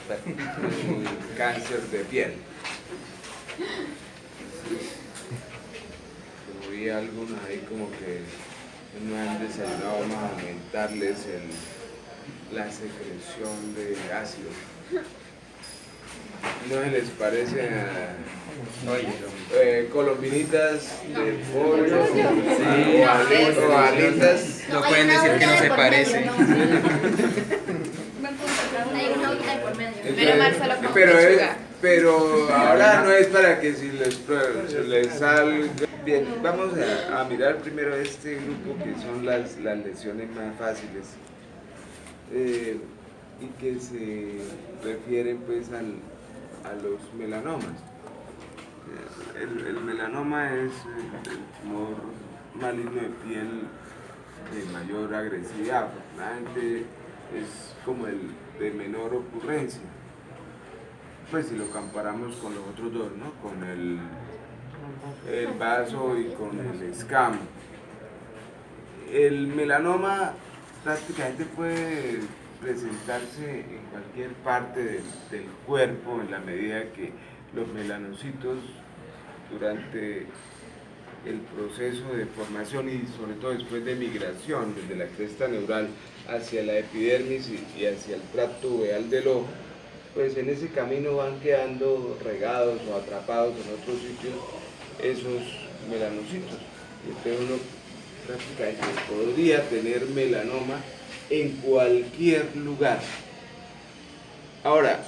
el cáncer de piel. Como vi algunos ahí como que no han desayunado, vamos a aumentarles la secreción de ácido. ¿No se les parece a colombinitas de pollo o alitas? No pueden decir que no se parece. Pero ahora no es para que si les salga bien. Vamos a mirar primero este grupo que son las lesiones más fáciles y que se refieren pues a los melanomas. El melanoma es el tumor maligno de piel de mayor agresividad. Afortunadamente es como el de menor ocurrencia. Pues si lo comparamos con los otros dos, ¿no? Con el vaso y con el escamo. El melanoma prácticamente puede presentarse en cualquier parte del cuerpo en la medida que los melanocitos durante el proceso de formación y sobre todo después de migración desde la cresta neural hacia la epidermis y hacia el tracto uveal del ojo, pues en ese camino van quedando regados o atrapados en otros sitios esos melanocitos. Entonces uno prácticamente podría tener melanoma en cualquier lugar. Ahora,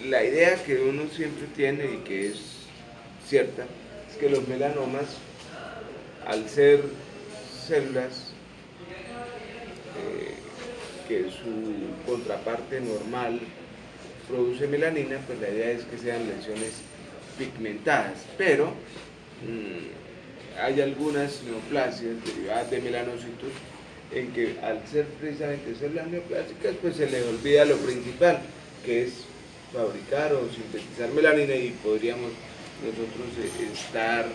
la idea que uno siempre tiene y que es cierta es que los melanomas, al ser células que su contraparte normal produce melanina, pues la idea es que sean lesiones pigmentadas, pero hay algunas neoplasias derivadas de melanocitos en que al ser precisamente células neoplásicas, pues se les olvida lo principal, que es fabricar o sintetizar melanina, y podríamos nosotros estar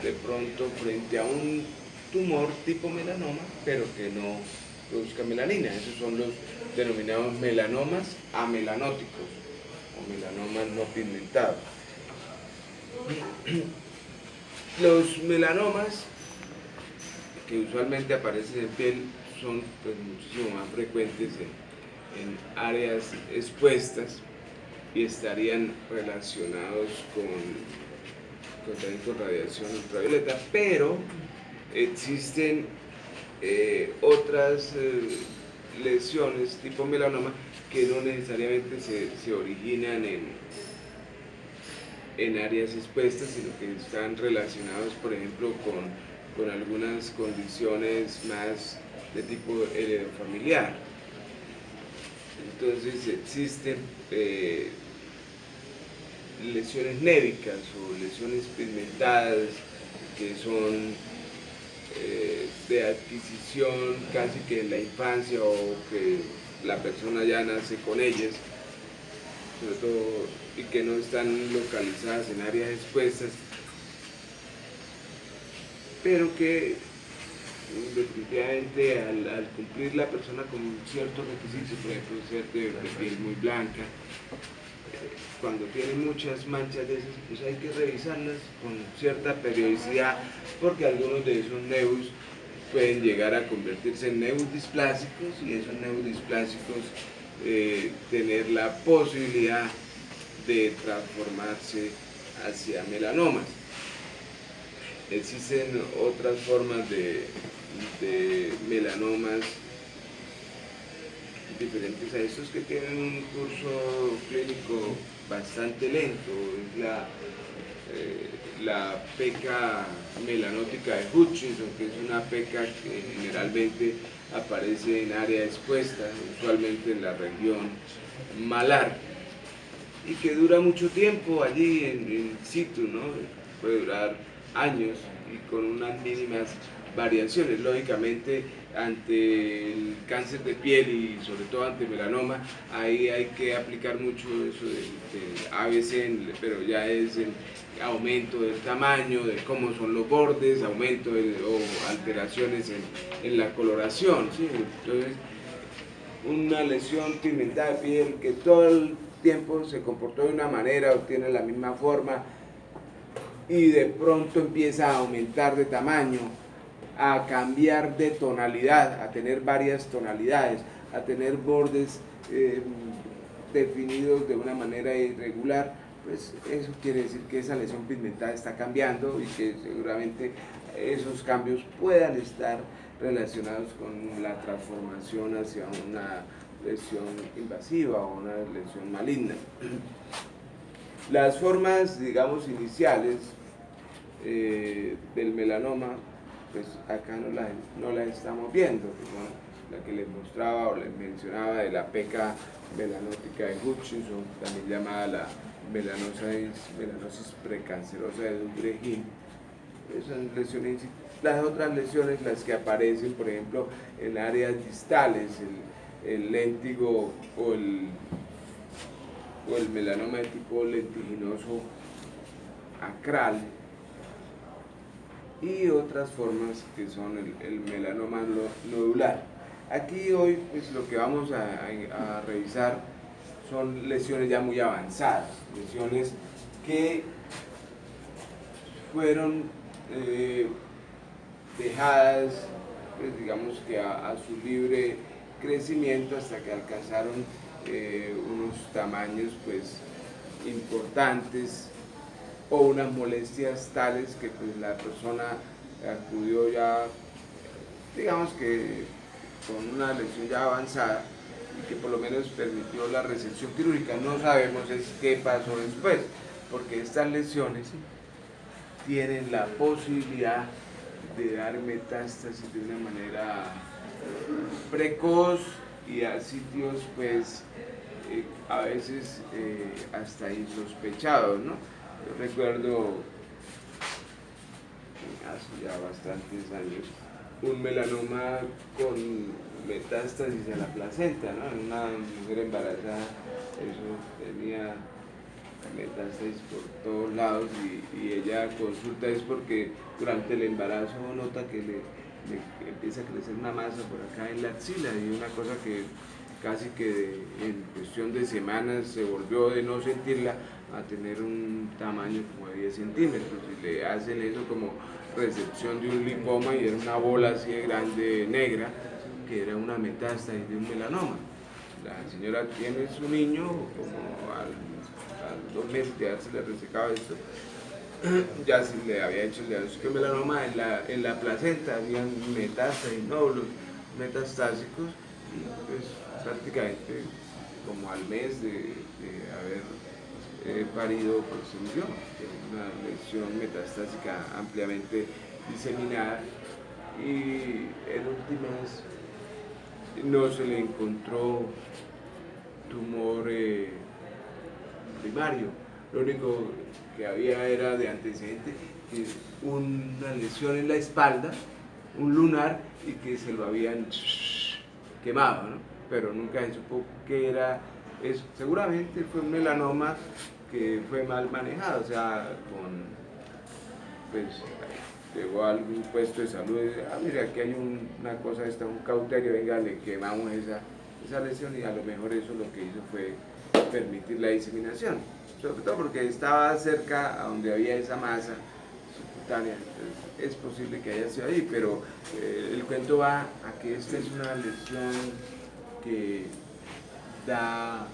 de pronto frente a un tumor tipo melanoma, pero que no produzca melanina. Esos son los denominados melanomas amelanóticos o melanomas no pigmentados. Los melanomas que usualmente aparecen en piel son pues, muchísimo más frecuentes en áreas expuestas y estarían relacionados con radiación ultravioleta, pero existen otras lesiones tipo melanoma que no necesariamente se originan en áreas expuestas, sino que están relacionados, por ejemplo, con algunas condiciones más de tipo heredofamiliar. Entonces existen lesiones névicas o lesiones pigmentadas que son de adquisición casi que en la infancia o que la persona ya nace con ellas, sobre todo, y que no están localizadas en áreas expuestas, pero que definitivamente al cumplir la persona con ciertos requisitos, por ejemplo, ser de piel muy blanca, cuando tienen muchas manchas de esas, pues hay que revisarlas con cierta periodicidad, porque algunos de esos nevus pueden llegar a convertirse en nevus displásicos, y esos nevus displásicos tener la posibilidad de transformarse hacia melanomas. Existen otras formas de melanomas diferentes a estos que tienen un curso clínico bastante lento. Es la peca melanótica de Hutchinson, que es una peca que generalmente aparece en área expuesta, usualmente en la región malar, y que dura mucho tiempo allí en situ, ¿no? Puede durar años y con unas mínimas variaciones. Lógicamente, ante el cáncer de piel y sobre todo ante melanoma, ahí hay que aplicar mucho eso del ABC, pero ya es el aumento del tamaño, de cómo son los bordes, aumento o alteraciones en la coloración, ¿sí? Entonces, una lesión pigmentada de piel que todo el tiempo se comportó de una manera o tiene la misma forma y de pronto empieza a aumentar de tamaño, a cambiar de tonalidad, a tener varias tonalidades, a tener bordes definidos de una manera irregular, pues eso quiere decir que esa lesión pigmentada está cambiando y que seguramente esos cambios puedan estar relacionados con la transformación hacia una lesión invasiva o una lesión maligna. Las formas, digamos, iniciales del melanoma, pues acá no la estamos viendo, ¿no? La que les mostraba o les mencionaba de la peca melanótica de Hutchinson, también llamada la melanosis precancerosa de Dubrehin. Esas lesiones, las otras lesiones, las que aparecen, por ejemplo, en áreas distales, el léntigo o el melanoma de tipo lentiginoso acral, y otras formas que son el melanoma nodular. Aquí hoy pues, lo que vamos a revisar son lesiones ya muy avanzadas, lesiones que fueron dejadas, pues, digamos que a su libre crecimiento hasta que alcanzaron unos tamaños pues importantes o unas molestias tales que pues la persona acudió ya, digamos que con una lesión ya avanzada y que por lo menos permitió la resección quirúrgica. No sabemos qué pasó después, porque estas lesiones tienen la posibilidad de dar metástasis de una manera precoz y a sitios pues a veces hasta insospechados, ¿no? Yo recuerdo hace ya bastantes años un melanoma con metástasis a la placenta, ¿no? En una mujer embarazada, eso tenía metástasis por todos lados y ella consulta es porque durante el embarazo nota que le empieza a crecer una masa por acá en la axila y una cosa que casi que en cuestión de semanas se volvió de no sentirla a tener un tamaño como de 10 centímetros y le hacen eso como resección de un linfoma y era una bola así de grande negra que era una metástasis de un melanoma. La señora tiene su niño como a 2 meses ya se le resecaba esto, ya se le había hecho el diagnóstico de melanoma en la placenta, habían metástasis, nódulos metastásicos y pues prácticamente como al mes de haber parido pues se murió, una lesión metastásica ampliamente diseminada y en últimas no se le encontró tumor primario, lo único que había era de antecedente una lesión en la espalda, un lunar y que se lo habían quemado, ¿no? Pero nunca se supo qué era eso. Seguramente fue un melanoma que fue mal manejado, o sea, pues llegó a algún puesto de salud y dice, mira, aquí hay una cosa, un cautea que venga, le quemamos esa lesión y a lo mejor eso lo que hizo fue permitir la diseminación, sobre todo porque estaba cerca a donde había esa masa subcutánea, entonces es posible que haya sido ahí, pero el cuento va a que esta es una lesión que da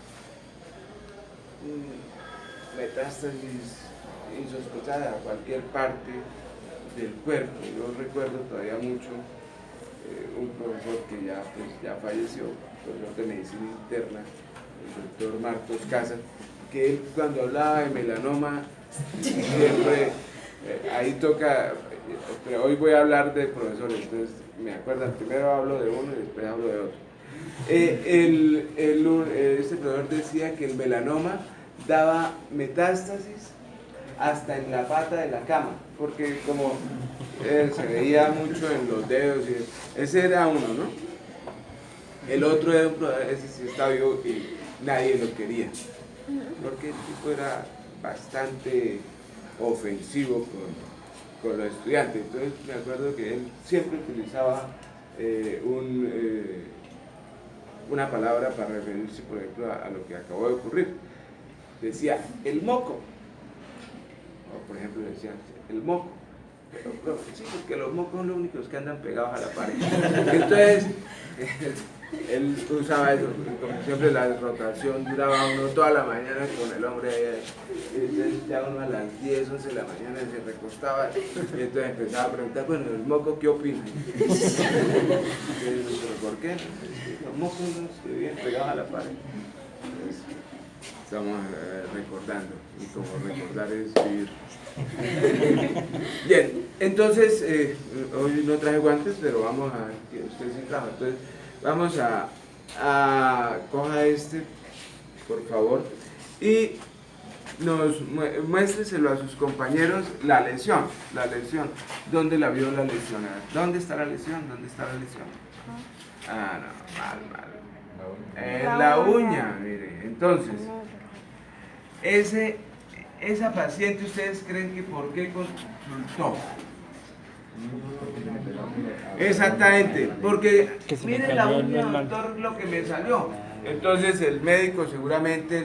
metástasis insospechada a cualquier parte del cuerpo. Yo recuerdo todavía mucho un profesor que ya falleció, profesor de medicina interna, el doctor Marcos Casa, que él cuando hablaba de melanoma siempre ahí toca, pero hoy voy a hablar de profesores, entonces me acuerdan, primero hablo de uno y después hablo de otro. Este profesor decía que el melanoma daba metástasis hasta en la pata de la cama, porque como se veía mucho en los dedos, ese era uno, ¿no? El otro era un profesor, ese sí está vivo y nadie lo quería, porque el tipo era bastante ofensivo con los estudiantes. Entonces me acuerdo que él siempre utilizaba una palabra para referirse, por ejemplo, a lo que acabó de ocurrir. Decía, el moco. O, por ejemplo, decían, el moco. Pero, sí, porque los mocos son los únicos que andan pegados a la pared. Entonces, él usaba eso, como siempre la rotación duraba uno toda la mañana con el hombre ahí, entonces ya uno a las 10, 11 de la mañana se recostaba y entonces empezaba a preguntar, bueno, el moco, ¿qué opina? ¿Pero por qué? Los mocos que viven pegados a la pared. Entonces, estamos recordando, y como recordar es vivir. Bien, entonces, hoy no traje guantes, pero vamos a, que usted sí trajo, entonces vamos a coja este, por favor, y muéstreselo a sus compañeros la lesión, ¿dónde la vio la lesión? ¿Dónde está la lesión? ¿Dónde está la lesión? Ah, no, mal. En la uña, mire, entonces, esa paciente, ¿ustedes creen que por qué consultó? Exactamente, porque miren la uña, doctor, lo que me salió. Entonces el médico seguramente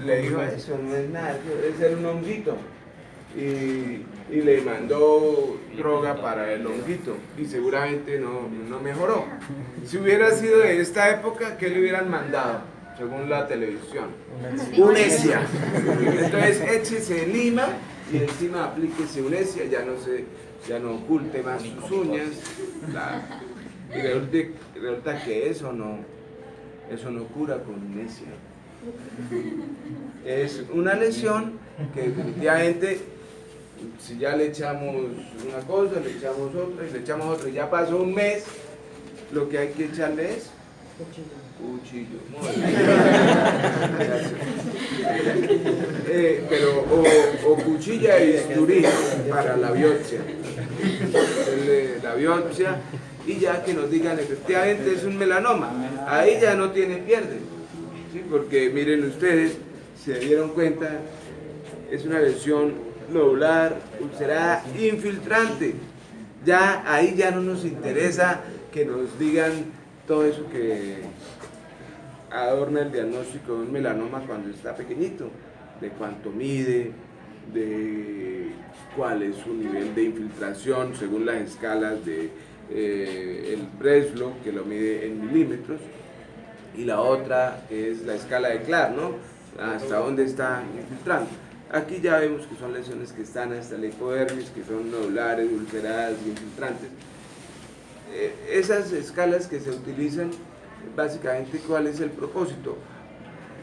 le dijo, eso no es nada, es ser un honguito. Y le mandó droga para el honguito y seguramente no mejoró. Si hubiera sido de esta época, ¿qué le hubieran mandado? Según la televisión, Unesia. Entonces échese lima y encima aplíquese Unesia, ya no oculte más sus uñas. Y resulta que eso no cura con Unesia. Es una lesión que definitivamente, si ya le echamos una cosa, le echamos otra y le echamos otra, y ya pasó un mes, lo que hay que echarle es cuchillo. Pero o cuchilla y bisturí para la biopsia. La biopsia y ya que nos digan efectivamente es un melanoma. Ahí ya no tiene pierde. ¿Sí? Porque miren ustedes, se dieron cuenta, es una lesión nodular, ulcerada, infiltrante. Ya ahí ya no nos interesa que nos digan todo eso que adorna el diagnóstico de un melanoma cuando está pequeñito, de cuánto mide, de cuál es su nivel de infiltración según las escalas de el Breslow, que lo mide en milímetros, y la otra que es la escala de Clark, ¿no? Hasta dónde está infiltrando. Aquí ya vemos que son lesiones que están hasta la hipodermis, que son nodulares, ulceradas y infiltrantes. Esas escalas que se utilizan, básicamente, ¿cuál es el propósito?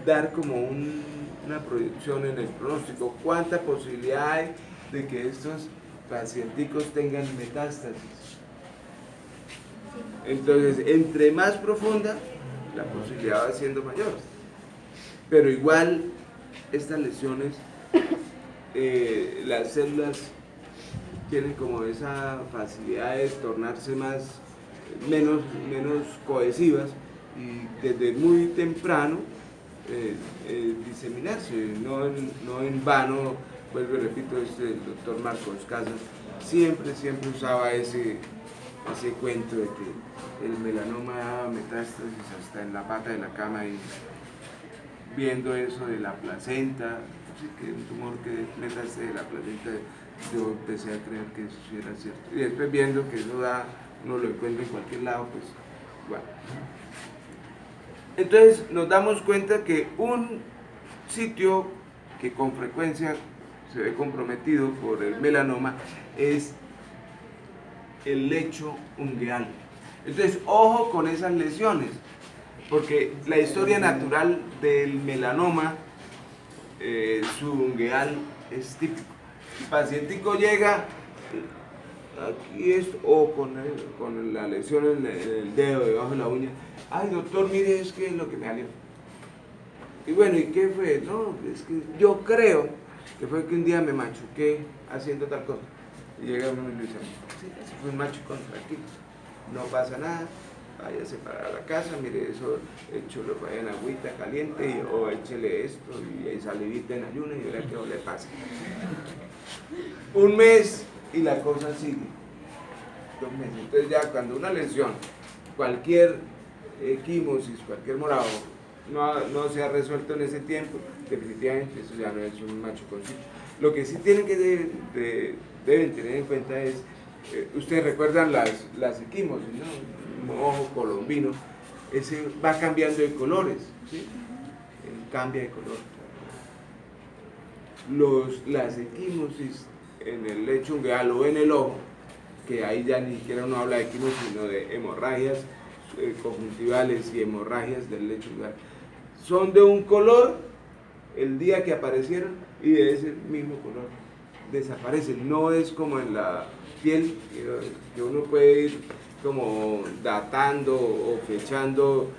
Dar como una proyección en el pronóstico. ¿Cuánta posibilidad hay de que estos pacienticos tengan metástasis? Entonces, entre más profunda, la posibilidad va siendo mayor. Pero igual, estas lesiones, las células tienen como esa facilidad de tornarse menos cohesivas y desde muy temprano diseminarse, no en vano. Vuelvo y repito, el doctor Marcos Casas siempre usaba ese cuento de que el melanoma daba metástasis hasta en la pata de la cama, y viendo eso de la placenta, así que un tumor que metástasis de la placenta, yo empecé a creer que eso sí era cierto. Y después viendo que eso uno lo encuentra en cualquier lado, pues bueno. Entonces nos damos cuenta que un sitio que con frecuencia se ve comprometido por el melanoma es el lecho ungueal. Entonces, ojo con esas lesiones, porque la historia natural del melanoma subungueal es típico. El pacientico llega aquí o con la lesión en el dedo, debajo de la uña. Ay, doctor, mire, es que es lo que me salió. Y bueno, ¿y qué fue? No, es que yo creo que fue que un día me machuqué haciendo tal cosa. Y llega uno y le dice, sí, ese fue un machucón, tranquilo, no pasa nada, váyase para la casa, mire, eso, échelo en agüita caliente o échele esto y salivita en ayuno y verá que no le pasa. Un mes y la cosa sigue. 2 meses. Entonces ya cuando una lesión, cualquier equimosis, cualquier morado, no se ha resuelto en ese tiempo, definitivamente eso ya no es un machuconcito. Lo que sí tienen que deben tener en cuenta es, ustedes recuerdan las equimosis, ¿no? Un ojo colombino, ese va cambiando de colores, ¿sí? Cambia de color. Las equimosis en el lecho ungueal o en el ojo, que ahí ya ni siquiera uno habla de equimosis, sino de hemorragias conjuntivales y hemorragias del lecho ungueal, son de un color el día que aparecieron y de ese mismo color desaparecen. No es como en la piel, que uno puede ir como datando o fechando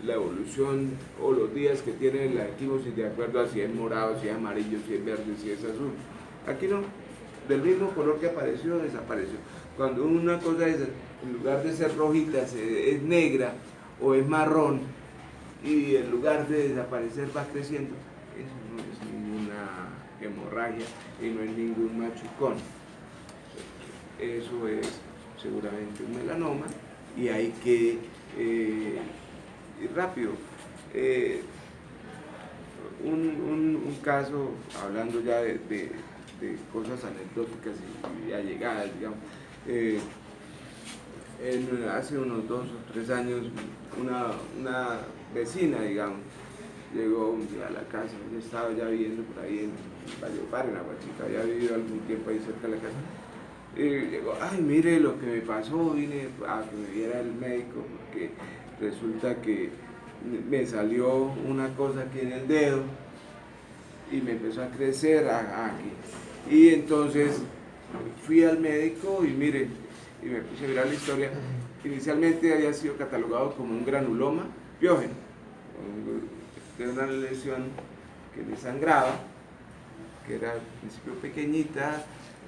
la evolución o los días que tiene la equimosis de acuerdo a si es morado, si es amarillo, si es verde, si es azul. Aquí no, del mismo color que apareció, desapareció. Cuando una cosa es, en lugar de ser rojita, es negra o es marrón, y en lugar de desaparecer va creciendo, eso no es ninguna hemorragia y no es ningún machucón. Eso es seguramente un melanoma y hay que ir rápido. Un caso, hablando ya de cosas anecdóticas y allegadas, digamos, hace unos 2 o 3 años una vecina, digamos, llegó un día a la casa, yo estaba ya viviendo por ahí en Valledupar, en Aguachica, había vivido algún tiempo ahí cerca de la casa, y llegó, ay, mire lo que me pasó, vine a que me viera el médico, porque resulta que me salió una cosa aquí en el dedo, y me empezó a crecer aquí, y entonces fui al médico y mire, y me puse a mirar la historia. Inicialmente había sido catalogado como un granuloma piógeno, de una lesión que le sangraba, que era al principio pequeñita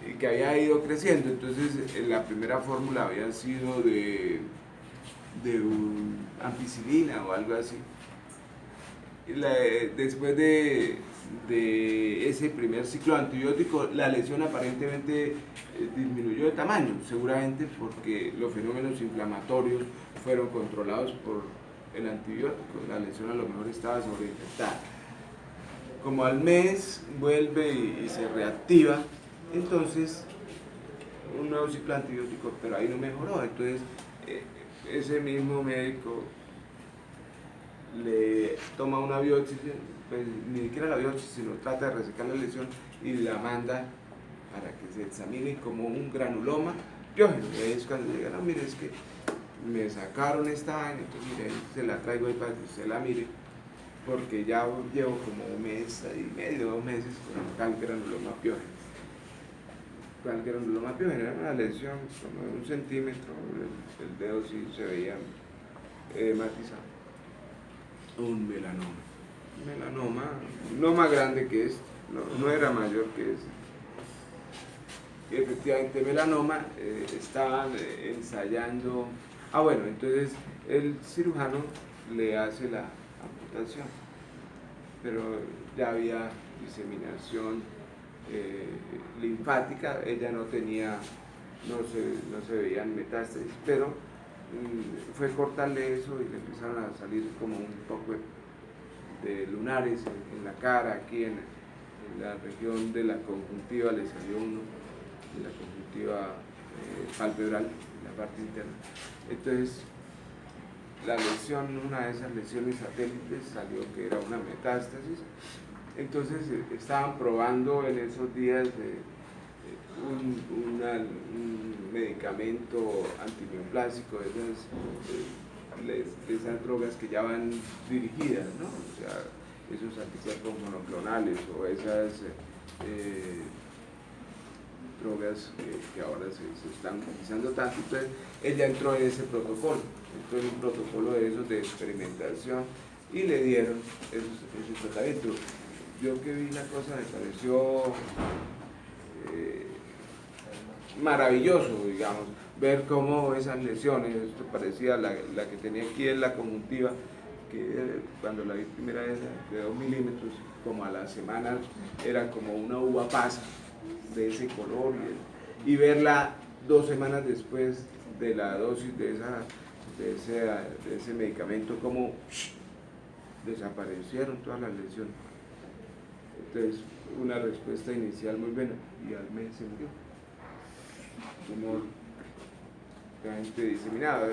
y que había ido creciendo. Entonces la primera fórmula había sido de ampicilina o algo así. Después de ese primer ciclo antibiótico, la lesión aparentemente disminuyó de tamaño, seguramente porque los fenómenos inflamatorios fueron controlados por el antibiótico, la lesión a lo mejor estaba sobreinfectada. Como al mes vuelve y se reactiva, entonces un nuevo ciclo antibiótico, pero ahí no mejoró, entonces ese mismo médico le toma una biopsia, pues, ni siquiera la biopsia, sino trata de resecar la lesión y la manda para que se examine como un granuloma piógeno. Y es cuando llega, no, mire, es que me sacaron esta vaina, entonces mire, se la traigo ahí para que usted la mire, porque ya llevo como 1 mes y medio, 2 meses con tal granuloma piógeno. ¿Cuál granuloma piógeno? Era una lesión como de 1 centímetro, el dedo sí se veía matizado. Un melanoma, no más grande que este, no era mayor que este. Efectivamente, melanoma, estaban ensayando, bueno, entonces el cirujano le hace la amputación, pero ya había diseminación linfática, ella no tenía, no se veían metástasis, pero fue cortarle eso y le empezaron a salir como un poco de lunares en la cara, aquí en la región de la conjuntiva le salió uno, de la conjuntiva palpebral, en la parte interna. Entonces, la lesión, una de esas lesiones satélites salió que era una metástasis. Entonces, estaban probando en esos días un medicamento antineoplásico, esas drogas que ya van dirigidas, ¿no? O sea, esos anticuerpos monoclonales o esas drogas que ahora se están utilizando tanto. Entonces, ella entró en ese protocolo, entró en un protocolo de esos de experimentación y le dieron ese tratamiento. Yo que vi la cosa me pareció maravilloso, digamos, ver cómo esas lesiones, esto parecía la que tenía aquí en la conjuntiva, que cuando la vi primera vez de 2 milímetros, como a la semana era como una uva pasa de ese color, y verla 2 semanas después de la dosis de esa de ese medicamento, como desaparecieron todas las lesiones. Entonces, una respuesta inicial muy buena y al mes se murió. Tumor realmente diseminado,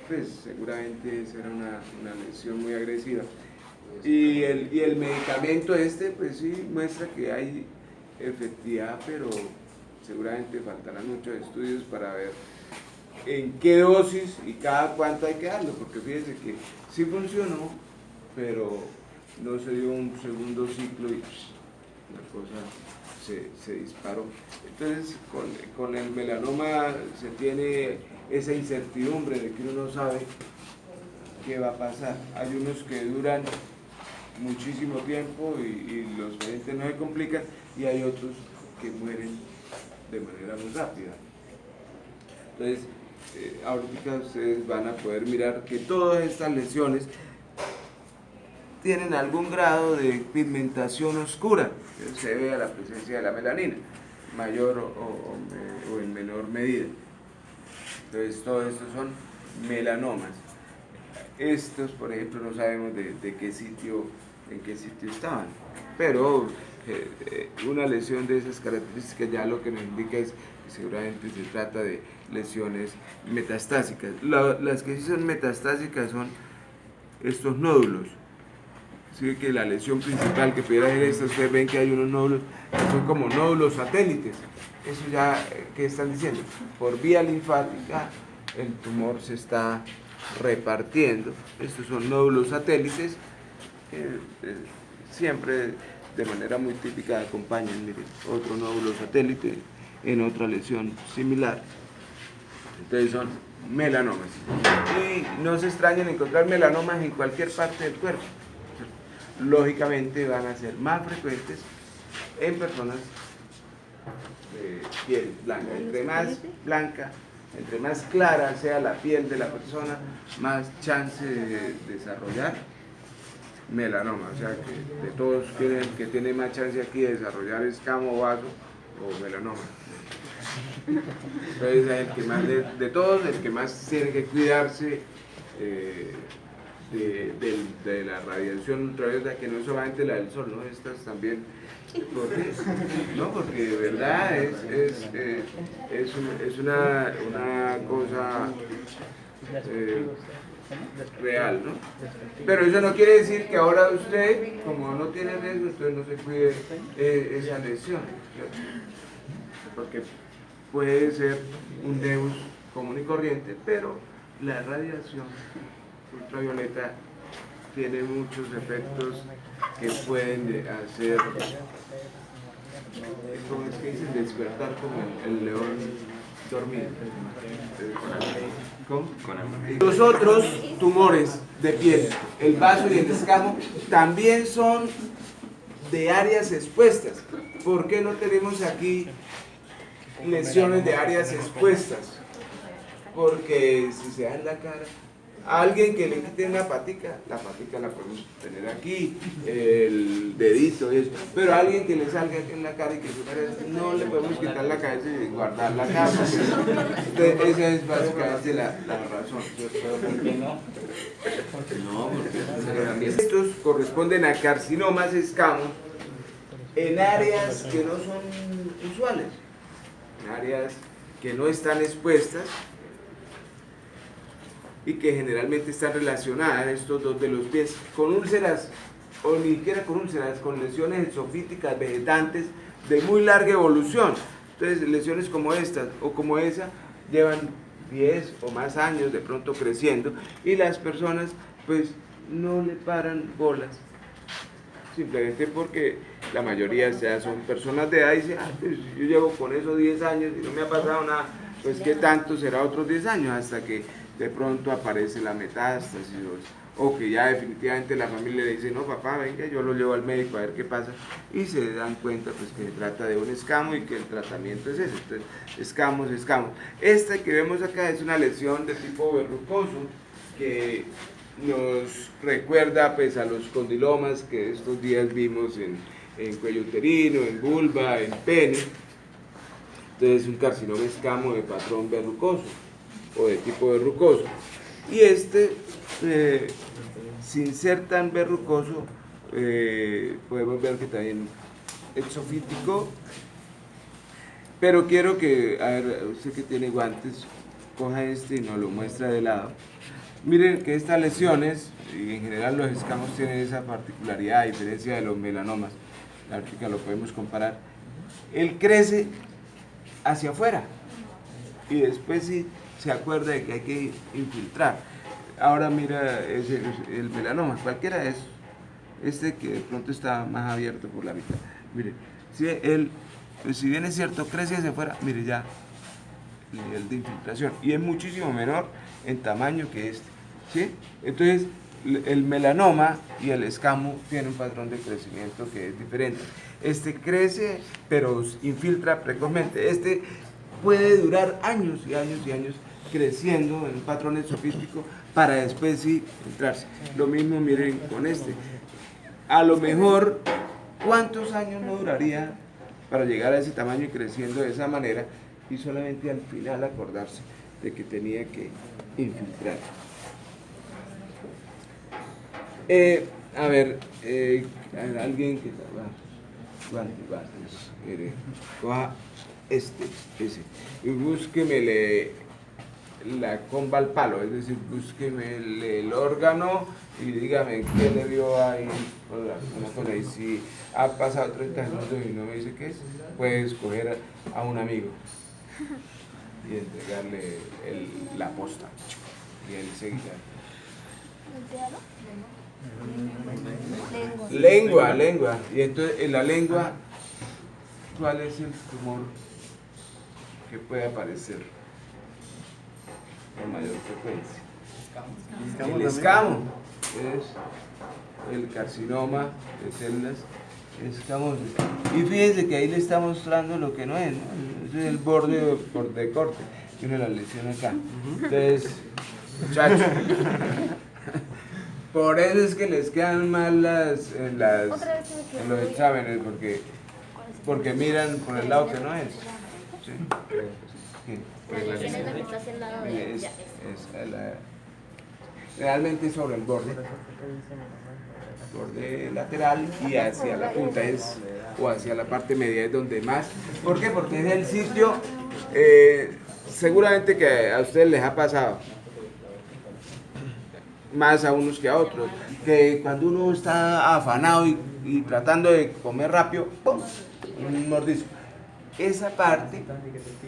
pues seguramente esa era una lesión muy agresiva. Y el medicamento pues sí muestra que hay efectividad, pero seguramente faltarán muchos estudios para ver en qué dosis y cada cuánto hay que darlo, porque fíjense que sí funcionó, pero no se dio un segundo ciclo y la cosa se disparó. Entonces, con el melanoma se tiene esa incertidumbre de que uno no sabe qué va a pasar. Hay unos que duran muchísimo tiempo y los pacientes no se complican, y hay otros que mueren de manera muy rápida. Entonces, ahorita ustedes van a poder mirar que todas estas lesiones tienen algún grado de pigmentación oscura, que se debe a la presencia de la melanina, mayor o en menor medida. Entonces, todos estos son melanomas. Estos, por ejemplo, no sabemos en qué sitio estaban, pero una lesión de esas características ya lo que nos indica es que seguramente se trata de lesiones metastásicas. Las que sí son metastásicas son estos nódulos. Así que la lesión principal que pudiera ser esta, ustedes ven que hay unos nódulos que son como nódulos satélites. Eso ya, ¿qué están diciendo? Por vía linfática el tumor se está repartiendo. Estos son nódulos satélites que siempre de manera muy típica acompañan, miren, otro nódulo satélite en otra lesión similar. Entonces son melanomas. Y no se extrañen encontrar melanomas en cualquier parte del cuerpo. Lógicamente van a ser más frecuentes en personas de piel blanca. Entre más blanca, entre más clara sea la piel de la persona, más chance de desarrollar melanoma. O sea que de todos que tiene más chance aquí de desarrollar escamo, vaso o melanoma. Entonces el que más de todos, el que más tiene que cuidarse de la radiación ultravioleta, que no es solamente la del sol, ¿no? Estas también, porque de verdad es una cosa real, ¿no? Pero eso no quiere decir que ahora usted, como no tiene riesgo, entonces no se cuide esa lesión, ¿cierto? Porque puede ser un Deus común y corriente, pero la radiación ultravioleta tiene muchos efectos que pueden hacer, ¿cómo es que dicen? Despertar como el león dormido. ¿Cómo? Los otros tumores de piel, el vaso y el escamo, también son de áreas expuestas. ¿Por qué no tenemos aquí lesiones de áreas expuestas? Porque si se da en la cara, a alguien que le quite una patica, la patica la podemos tener aquí, el dedito y eso, pero a alguien que le salga aquí en la cara y que su cara, no le podemos quitar la cabeza y guardar la cara. Entonces, esa es básicamente la razón. ¿Por qué no? No, porque estos corresponden a carcinomas escamos en áreas que no son usuales, en áreas que no están expuestas y que generalmente están relacionadas, estos dos de los pies, con úlceras, o ni siquiera con úlceras, con lesiones exofíticas vegetantes de muy larga evolución. Entonces, lesiones como estas o como esa llevan 10 o más años de pronto creciendo, y las personas pues no le paran bolas, simplemente porque la mayoría ya son personas de edad y dicen, pues yo llevo con eso 10 años y no me ha pasado nada, pues qué tanto será otros 10 años, hasta que de pronto aparece la metástasis o que ya definitivamente la familia le dice, no papá, venga, yo lo llevo al médico a ver qué pasa, y se dan cuenta pues que se trata de un escamo y que el tratamiento es ese. Entonces, escamos. Esta que vemos acá es una lesión de tipo verrucoso que nos recuerda pues a los condilomas que estos días vimos en cuello uterino, en vulva, en pene. Entonces es un carcinoma escamo de patrón verrucoso o de tipo verrucoso. Y este, sin ser tan verrucoso, podemos ver que también es sofítico, pero quiero que, a ver, usted que tiene guantes, coja este y nos lo muestra de lado. Miren que estas lesiones, y en general los escamos tienen esa particularidad, a diferencia de los melanomas, la ártica lo podemos comparar, él crece hacia afuera y después sí se acuerda de que hay que infiltrar. Ahora mira el melanoma, cualquiera de esos, este que de pronto está más abierto por la mitad. Mire, si él, pues si bien es cierto, crece hacia afuera, mire ya el nivel de infiltración y es muchísimo menor en tamaño que este, ¿sí? Entonces el melanoma y el escamo tienen un patrón de crecimiento que es diferente. Este crece pero infiltra precozmente. Este puede durar años y años y años creciendo en un patrón exofístico para después sí filtrarse. Lo mismo miren con este. A lo mejor, ¿cuántos años no duraría para llegar a ese tamaño y creciendo de esa manera y solamente al final acordarse de que tenía que infiltrar? A ver, alguien que guantes, mire, coja ese, y búsqueme la comba al palo, es decir, búsqueme el órgano y dígame qué le dio ahí, una cosa, y si ha pasado 30 segundos y no me dice qué es, puede escoger a un amigo y entregarle la posta y él seguirá. Lengua. Y entonces en la lengua, ¿cuál es el tumor que puede aparecer con mayor frecuencia? El escamo es el carcinoma de células escamosas. Y fíjense que ahí le está mostrando lo que no es, ¿no? Ese es el borde de corte. Tiene la lesión acá. Entonces, muchachos, por eso es que les quedan mal en los exámenes, porque miran por el lado que no es. ¿Sí? Realmente sobre el borde lateral y hacia la punta o hacia la parte media es donde más. ¿Por qué? Porque es el sitio, seguramente que a ustedes les ha pasado, más a unos que a otros, que cuando uno está afanado y tratando de comer rápido, ¡pum!, un mordisco. Esa parte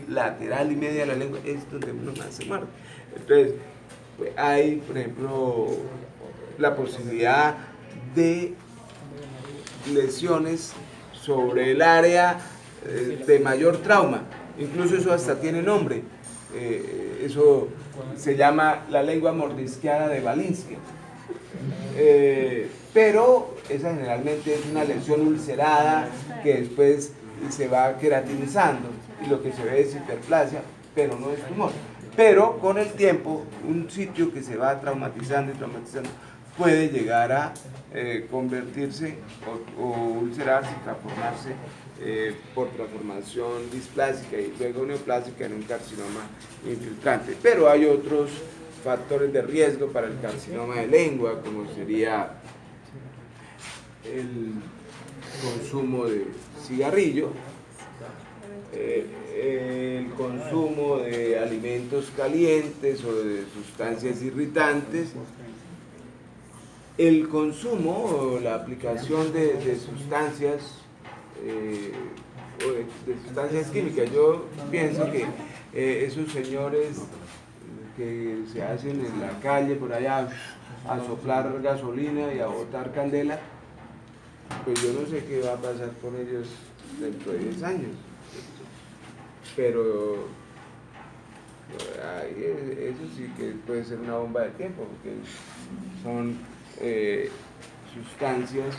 lateral y media de la lengua es donde uno más se muerde. Entonces, pues, hay, por ejemplo, la posibilidad de lesiones sobre el área de mayor trauma. Incluso eso hasta tiene nombre. Eso se llama la lengua mordisqueada de Balinsky. Pero esa generalmente es una lesión ulcerada que después se va queratinizando y lo que se ve es hiperplasia, pero no es tumor. Pero con el tiempo, un sitio que se va traumatizando y traumatizando puede llegar a convertirse o ulcerarse y transformarse por transformación displásica y luego neoplásica en un carcinoma infiltrante. Pero hay otros factores de riesgo para el carcinoma de lengua, como sería el consumo de cigarrillo, el consumo de alimentos calientes o de sustancias irritantes, el consumo o la aplicación de sustancias de sustancias químicas. Yo pienso que esos señores que se hacen en la calle por allá a soplar gasolina y a botar candela, pues yo no sé qué va a pasar con ellos dentro de 10 años, pero eso sí que puede ser una bomba de tiempo, porque son sustancias,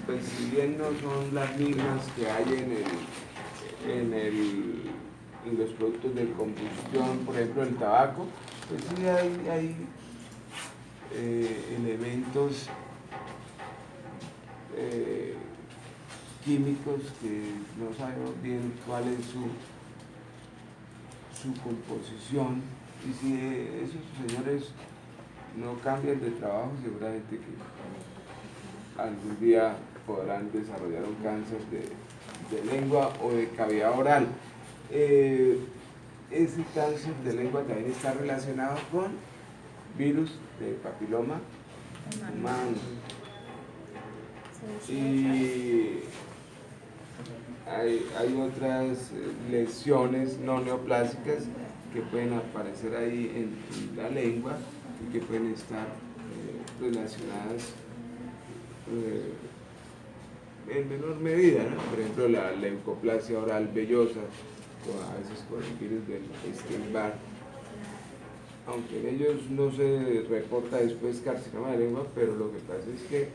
pues si bien no son las mismas que hay en los productos de combustión, por ejemplo el tabaco, pues sí hay elementos químicos que no sabemos bien cuál es su composición, y si esos señores no cambian de trabajo, seguramente que algún día podrán desarrollar un cáncer de lengua o de cavidad oral. Ese cáncer de lengua también está relacionado con virus de papiloma humano. Y hay otras lesiones no neoplásicas que pueden aparecer ahí en la lengua y que pueden estar relacionadas en menor medida, ¿no? Por ejemplo, la leucoplasia oral vellosa, o a veces con el virus del Epstein-Barr, aunque en ellos no se reporta después carcinoma de lengua, pero lo que pasa es que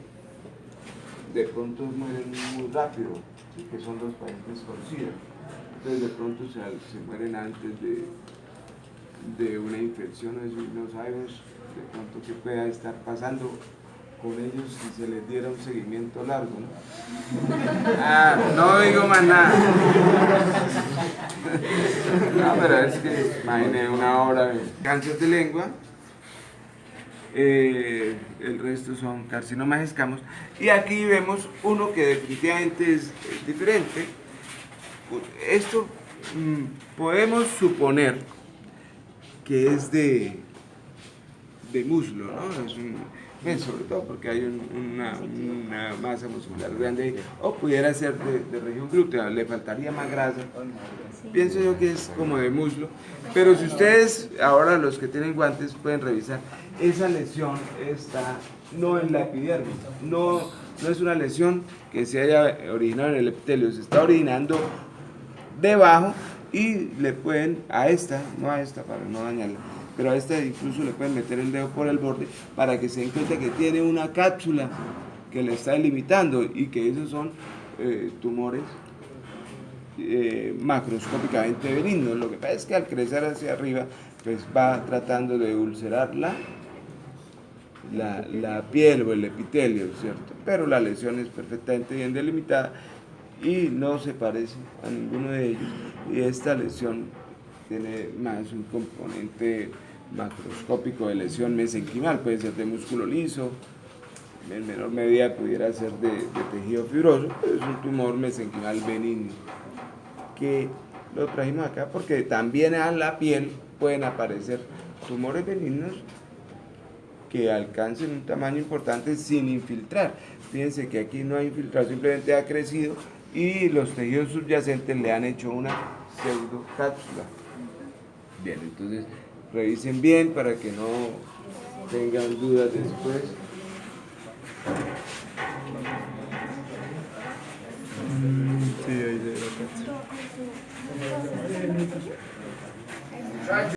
de pronto mueren muy rápido, ¿sí? Que son los pacientes con SIDA. Entonces de pronto se mueren antes de una infección, no sabemos de pronto qué pueda estar pasando con ellos si se les diera un seguimiento largo, ¿no? No digo más nada. No, pero es que imagine una hora de cáncer de lengua. El resto son carcinomas escamos, y aquí vemos uno que definitivamente es diferente. Esto podemos suponer que es de muslo, ¿no? Sobre todo porque hay una masa muscular grande ahí, o pudiera ser de región glútea, le faltaría más grasa. Pienso yo que es como de muslo, pero si ustedes, ahora los que tienen guantes, pueden revisar, esa lesión está no en la epidermis, no es una lesión que se haya originado en el epitelio, se está originando debajo, y le pueden no a esta para no dañarla, pero a esta incluso le pueden meter el dedo por el borde para que se den cuenta que tiene una cápsula que le está delimitando, y que esos son tumores macroscópicamente benignos. Lo que pasa es que al crecer hacia arriba, pues va tratando de ulcerar la piel o el epitelio, ¿cierto? Pero la lesión es perfectamente bien delimitada y no se parece a ninguno de ellos, y esta lesión tiene más un componente macroscópico de lesión mesenquimal, puede ser de músculo liso, en menor medida pudiera ser de tejido fibroso, pero es un tumor mesenquimal benigno, que lo trajimos acá porque también a la piel pueden aparecer tumores benignos que alcancen un tamaño importante sin infiltrar. Fíjense que aquí no hay infiltrado, simplemente ha crecido y los tejidos subyacentes le han hecho una pseudocápsula. Bien, entonces revisen bien para que no tengan dudas después. Sí, ahí de la